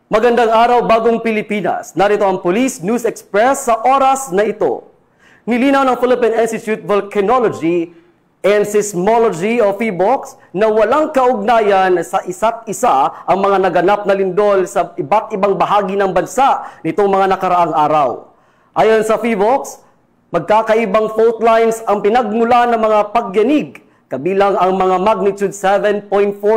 Magandang araw, bagong Pilipinas. Narito ang Police News Express sa oras na ito. Nilinaw ng Philippine Institute of Volcanology and Seismology o PHIVOLCS na walang kaugnayan sa isa't isa ang mga naganap na lindol sa iba't ibang bahagi ng bansa nitong mga nakaraang araw. Ayon sa PHIVOLCS, magkakaibang fault lines ang pinagmulan ng mga pagyanig, kabilang ang mga magnitude 7.4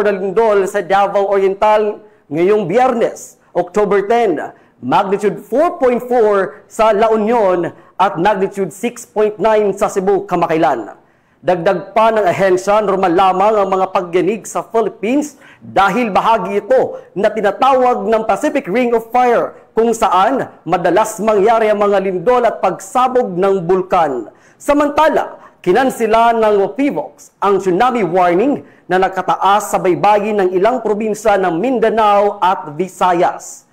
na lindol sa Davao Oriental ngayong Biyernes, October 10, magnitude 4.4 sa La Union at magnitude 6.9 sa Cebu, kamakailan. Dagdag pa ng ahensya, normal lamang ang mga pagyanig sa Philippines dahil bahagi ito na tinatawag ng Pacific Ring of Fire kung saan madalas mangyari ang mga lindol at pagsabog ng bulkan. Samantala, kinansila ng PHIVOLCS ang tsunami warning na nakataas sa baybayin ng ilang probinsya ng Mindanao at Visayas.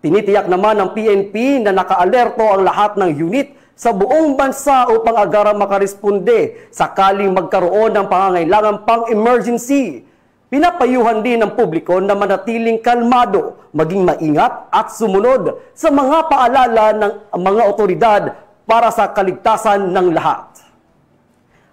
Tinitiyak naman ng PNP na nakaalerto ang lahat ng unit sa buong bansa upang agarang makaresponde sakaling magkaroon ng pangangailangan pang-emergency. Pinapayuhan din ng publiko na manatiling kalmado, maging maingat at sumunod sa mga paalala ng mga otoridad para sa kaligtasan ng lahat.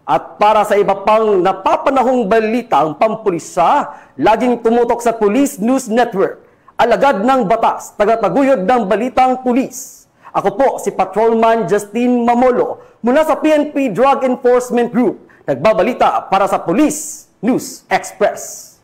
At para sa iba pang napapanahong balita ang pampulisya, laging tumutok sa Police News Network, alagad ng batas, tagataguyod ng balitang pulis. Ako po si Patrolman Justin Mamolo mula sa PNP Drug Enforcement Group, nagbabalita para sa Police News Express.